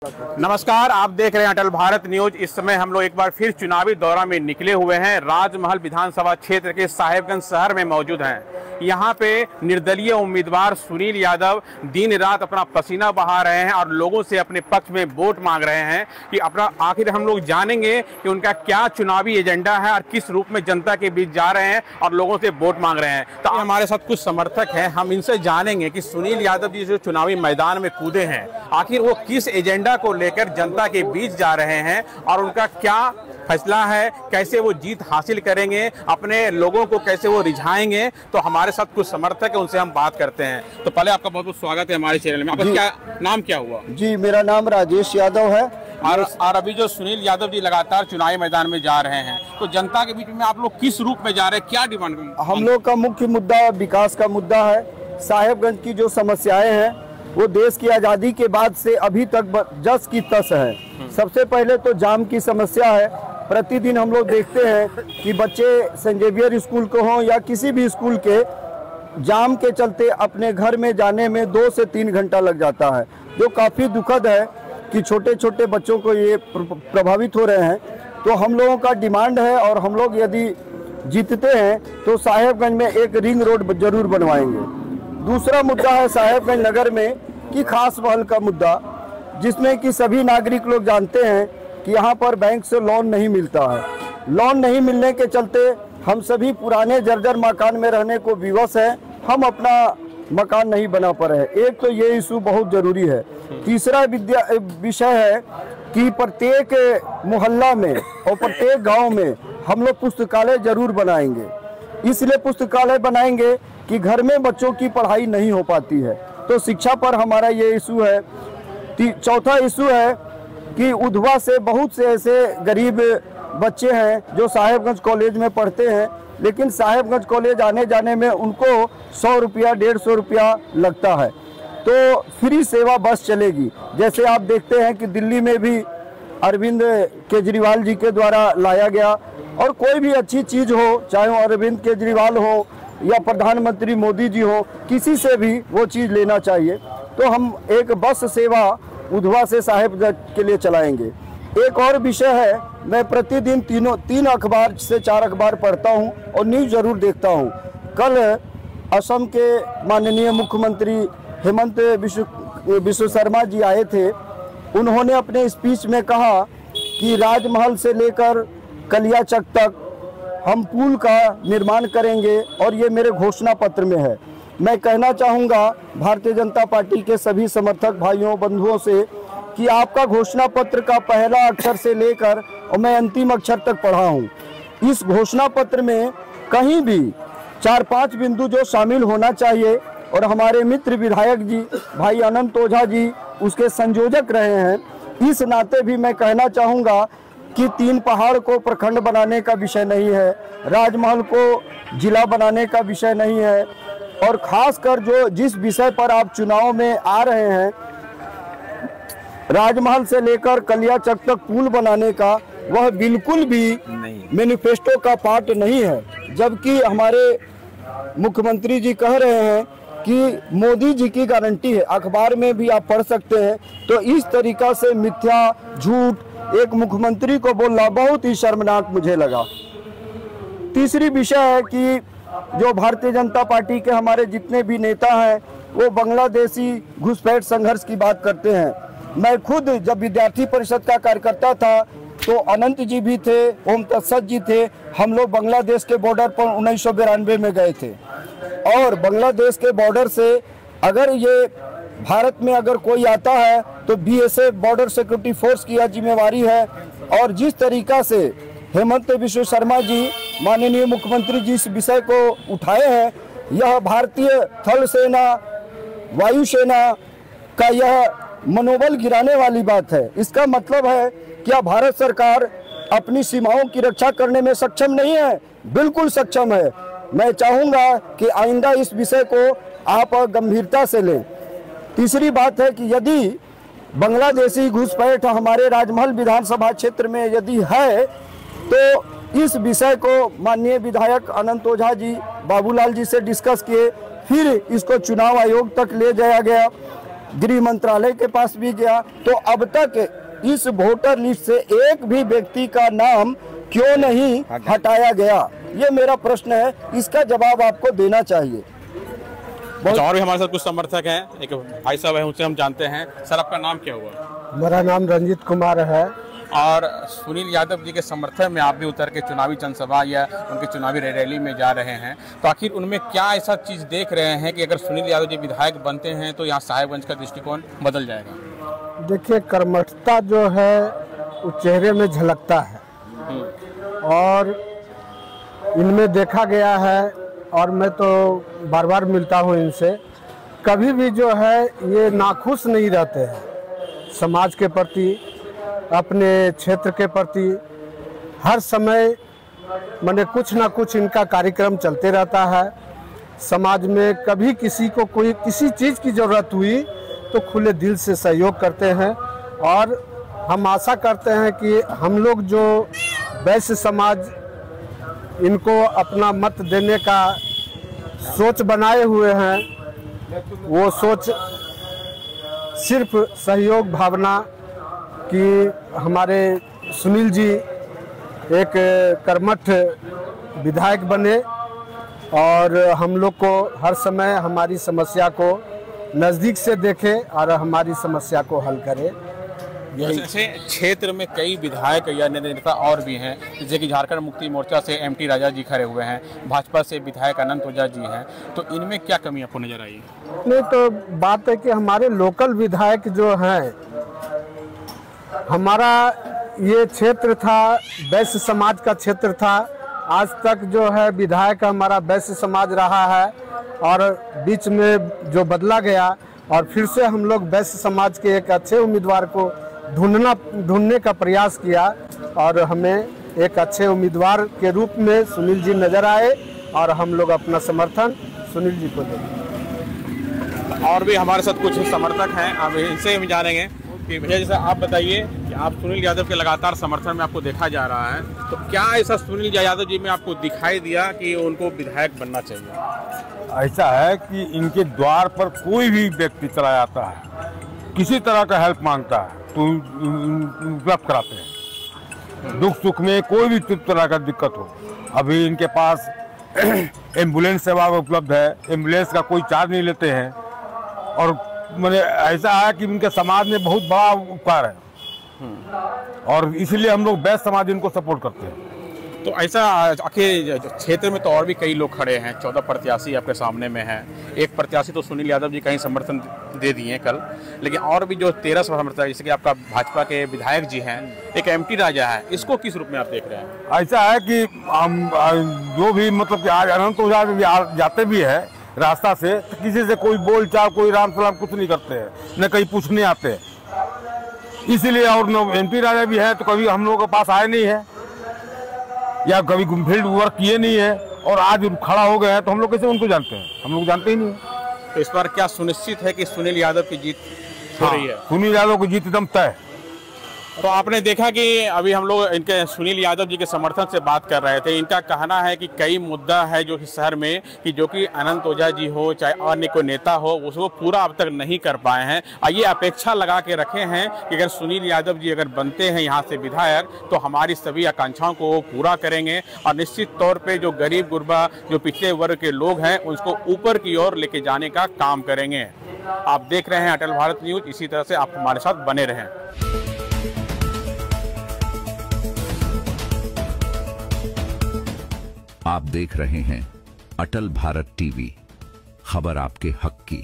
नमस्कार, आप देख रहे हैं अटल भारत न्यूज। इस समय हम लोग एक बार फिर चुनावी दौरा में निकले हुए हैं। राजमहल विधानसभा क्षेत्र के साहेबगंज शहर में मौजूद हैं। यहाँ पे निर्दलीय उम्मीदवार सुनील यादव दिन रात अपना पसीना बहा रहे हैं और लोगों से अपने पक्ष में वोट मांग रहे हैं कि अपना आखिर हम लोग जानेंगे कि उनका क्या चुनावी एजेंडा है और किस रूप में जनता के बीच जा रहे हैं और लोगों से वोट मांग रहे हैं। तो हमारे साथ कुछ समर्थक हैं, हम इनसे जानेंगे कि सुनील यादव जी जो चुनावी मैदान में कूदे हैं आखिर वो किस एजेंडा को लेकर जनता के बीच जा रहे हैं और उनका क्या फैसला है, कैसे वो जीत हासिल करेंगे, अपने लोगों को कैसे वो रिझाएंगे। तो हमारे साथ कुछ समर्थक है, उनसे हम बात करते हैं। तो पहले आपका बहुत बहुत स्वागत है हमारे चैनल में। आपका क्या नाम क्या हुआ? जी, मेरा नाम राजेश यादव है। और अभी जो सुनील यादव जी लगातार चुनावी मैदान में जा रहे हैं, तो जनता के बीच में आप लोग किस रूप में जा रहे हैं, क्या डिमांड? हम लोग का मुख्य मुद्दा विकास का मुद्दा है। साहेबगंज की जो समस्याएं हैं वो देश की आज़ादी के बाद से अभी तक जस की तस है। सबसे पहले तो जाम की समस्या है। प्रतिदिन हम लोग देखते हैं कि बच्चे सेंट जेवियर स्कूल को हों या किसी भी स्कूल के, जाम के चलते अपने घर में जाने में 2 से 3 घंटा लग जाता है, जो काफ़ी दुखद है कि छोटे छोटे बच्चों को ये प्रभावित हो रहे हैं। तो हम लोगों का डिमांड है और हम लोग यदि जीतते हैं तो साहेबगंज में एक रिंग रोड जरूर बनवाएंगे। दूसरा मुद्दा है साहेबगंज नगर में कि खास महल का मुद्दा, जिसमें कि सभी नागरिक लोग जानते हैं कि यहाँ पर बैंक से लोन नहीं मिलता है। लोन नहीं मिलने के चलते हम सभी पुराने जर्जर मकान में रहने को विवश हैं। हम अपना मकान नहीं बना पा रहे हैं। एक तो ये इशू बहुत जरूरी है। तीसरा विषय है कि प्रत्येक मोहल्ला में और प्रत्येक गांव में हम लोग पुस्तकालय जरूर बनाएंगे। इसलिए पुस्तकालय बनाएंगे कि घर में बच्चों की पढ़ाई नहीं हो पाती है, तो शिक्षा पर हमारा ये इशू है। चौथा इशू है कि उधवा से बहुत से ऐसे गरीब बच्चे हैं जो साहेबगंज कॉलेज में पढ़ते हैं, लेकिन साहेबगंज कॉलेज आने जाने में उनको 100 रुपया 150 रुपया लगता है। तो फ्री सेवा बस चलेगी। जैसे आप देखते हैं कि दिल्ली में भी अरविंद केजरीवाल जी के द्वारा लाया गया, और कोई भी अच्छी चीज़ हो, चाहे वो अरविंद केजरीवाल हो या प्रधानमंत्री मोदी जी हो, किसी से भी वो चीज़ लेना चाहिए। तो हम एक बस सेवा उधवा से साहेबगंज के लिए चलाएंगे। एक और विषय है, मैं प्रतिदिन 3 अखबार से 4 अखबार पढ़ता हूं और न्यूज़ जरूर देखता हूं। कल असम के माननीय मुख्यमंत्री हेमंत बिश्व शर्मा जी आए थे। उन्होंने अपने स्पीच में कहा कि राजमहल से लेकर कलियाचक तक हम पुल का निर्माण करेंगे, और ये मेरे घोषणा पत्र में है। मैं कहना चाहूँगा भारतीय जनता पार्टी के सभी समर्थक भाइयों बंधुओं से कि आपका घोषणा पत्र का पहला अक्षर से लेकर और मैं अंतिम अक्षर तक पढ़ा हूँ। इस घोषणा पत्र में कहीं भी 4-5 बिंदु जो शामिल होना चाहिए, और हमारे मित्र विधायक जी भाई अनंत ओझा जी उसके संयोजक रहे हैं। इस नाते भी मैं कहना चाहूँगा कि 3 पहाड़ को प्रखंड बनाने का विषय नहीं है, राजमहल को जिला बनाने का विषय नहीं है, और खासकर जो जिस विषय पर आप चुनाव में आ रहे हैं, राजमहल से लेकर कलियाचक तक पुल बनाने का, वह बिल्कुल भी मैनिफेस्टो का पार्ट नहीं है। जबकि हमारे मुख्यमंत्री जी कह रहे हैं कि मोदी जी की गारंटी है, अखबार में भी आप पढ़ सकते हैं। तो इस तरीका से मिथ्या झूठ एक मुख्यमंत्री को बोलना बहुत ही शर्मनाक मुझे लगा। तीसरी विषय है कि जो भारतीय जनता पार्टी के हमारे जितने भी नेता हैं वो बांग्लादेशी घुसपैठ संघर्ष की बात करते हैं। मैं खुद जब विद्यार्थी परिषद का कार्यकर्ता था तो अनंत जी भी थे, ओम तत्सत जी थे। हम लोग बांग्लादेश के बॉर्डर पर 1992 में गए थे, और बांग्लादेश के बॉर्डर से अगर ये भारत में अगर कोई आता है तो BSF बॉर्डर सिक्योरिटी फोर्स की यह जिम्मेवारी है। और जिस तरीका से हेमंत बिश्व शर्मा जी माननीय मुख्यमंत्री जी इस विषय को उठाए हैं, यह भारतीय थल सेना वायुसेना का यह मनोबल गिराने वाली बात है। इसका मतलब है क्या भारत सरकार अपनी सीमाओं की रक्षा करने में सक्षम नहीं है? बिल्कुल सक्षम है। मैं चाहूँगा कि आइंदा इस विषय को आप गंभीरता से लें। तीसरी बात है कि यदि बांग्लादेशी घुसपैठ हमारे राजमहल विधानसभा क्षेत्र में यदि है, तो इस विषय को माननीय विधायक अनंत ओझा जी बाबूलाल जी से डिस्कस किए, फिर इसको चुनाव आयोग तक ले जाया गया। गृह मंत्रालय के पास भी गया, तो अब तक इस वोटर लिस्ट से एक भी व्यक्ति का नाम क्यों नहीं हटाया गया, ये मेरा प्रश्न है। इसका जवाब आपको देना चाहिए। और भी हमारे साथ कुछ समर्थक हैं, एक भाई साहब हैं, उनसे हम जानते हैं। सर, आपका नाम क्या हुआ? मेरा नाम रंजीत कुमार है। और सुनील यादव जी के समर्थन में आप भी उतर के चुनावी जनसभा या उनकी चुनावी रैली में जा रहे हैं, तो आखिर उनमें क्या ऐसा चीज़ देख रहे हैं कि अगर सुनील यादव जी विधायक बनते हैं तो यहाँ साहेबगंज का दृष्टिकोण बदल जाएगा? देखिए, कर्मठता जो है वो चेहरे में झलकता है और इनमें देखा गया है, और मैं तो बार बार मिलता हूँ इनसे, कभी भी जो है ये नाखुश नहीं रहते हैं समाज के प्रति, अपने क्षेत्र के प्रति। हर समय माने कुछ ना कुछ इनका कार्यक्रम चलते रहता है। समाज में कभी किसी को कोई किसी चीज़ की ज़रूरत हुई तो खुले दिल से सहयोग करते हैं, और हम आशा करते हैं कि हम लोग जो वैश्य समाज इनको अपना मत देने का सोच बनाए हुए हैं, वो सोच सिर्फ सहयोग भावना कि हमारे सुनील जी एक कर्मठ विधायक बने और हम लोग को हर समय हमारी समस्या को नज़दीक से देखे और हमारी समस्या को हल करे। जैसे क्षेत्र में कई विधायक या नेता और भी हैं, जैसे कि झारखंड मुक्ति मोर्चा से एमटी राजा जी खड़े हुए हैं, भाजपा से विधायक अनंत ओझा जी हैं, तो इनमें क्या कमी आपको नजर आई? नहीं, तो बात है कि हमारे लोकल विधायक जो हैं, हमारा ये क्षेत्र था वैश्य समाज का क्षेत्र था, आज तक जो है विधायक हमारा वैश्य समाज रहा है, और बीच में जो बदला गया और फिर से हम लोग वैश्य समाज के एक अच्छे उम्मीदवार को ढूंढने का प्रयास किया, और हमें एक अच्छे उम्मीदवार के रूप में सुनील जी नजर आए, और हम लोग अपना समर्थन सुनील जी को देंगे। और भी हमारे साथ कुछ समर्थक हैं, अब इनसे हम जानेंगे कि भैया जैसे आप बताइए कि आप सुनील यादव के लगातार समर्थन में आपको देखा जा रहा है, तो क्या ऐसा सुनील यादव जी में आपको दिखाई दिया कि उनको विधायक बनना चाहिए? ऐसा है कि इनके द्वार पर कोई भी व्यक्ति चला जाता है, किसी तरह का हेल्प मांगता है तो उपलब्ध कराते हैं। दुख सुख में कोई भी तरह का दिक्कत हो, अभी इनके पास एम्बुलेंस सेवा उपलब्ध है, एम्बुलेंस का कोई चार्ज नहीं लेते हैं, और मैंने ऐसा है कि इनके समाज में बहुत बड़ा उपकार है, और इसलिए हम लोग वैश्य समाज इनको सपोर्ट करते हैं। तो ऐसा आखिर क्षेत्र में तो और भी कई लोग खड़े हैं, 14 प्रत्याशी आपके सामने में हैं। एक प्रत्याशी तो सुनील यादव जी कहीं समर्थन दे दिए कल, लेकिन और भी जो 13 समर्थक, जैसे कि आपका भाजपा के विधायक जी हैं, एक एमटी राजा है, इसको किस रूप में आप देख रहे हैं? ऐसा है कि जो भी मतलब कि आज अनंत ओझा जाते भी है रास्ता से, तो किसी से कोई बोल चाल, कोई राम सलाम कुछ नहीं करते हैं, न कहीं पूछने आते हैं। इसीलिए, और एमटी राजा भी है तो कभी हम लोगों के पास आए नहीं है या कभी फील्ड वर्क किए नहीं है, और आज खड़ा हो गए हैं तो हम लोग कैसे उनको जानते हैं? हम लोग जानते ही नहीं। तो इस बार क्या सुनिश्चित है कि सुनील यादव की जीत हो रही है? सुनील यादव की जीत एकदम तय। तो आपने देखा कि अभी हम लोग इनके सुनील यादव जी के समर्थन से बात कर रहे थे। इनका कहना है कि कई मुद्दा है जो कि शहर में, कि जो कि अनंत ओझा जी हो चाहे अन्य कोई नेता हो, उसको पूरा अब तक नहीं कर पाए हैं। ये अपेक्षा लगा के रखे हैं कि अगर सुनील यादव जी अगर बनते हैं यहाँ से विधायक, तो हमारी सभी आकांक्षाओं को वो पूरा करेंगे, और निश्चित तौर पर जो गरीब गुरबा, जो पिछड़े वर्ग के लोग हैं, उसको ऊपर की ओर लेके जाने का काम करेंगे। आप देख रहे हैं अटल भारत न्यूज, इसी तरह से आप हमारे साथ बने रहें। आप देख रहे हैं अटल भारत टीवी, खबर आपके हक की।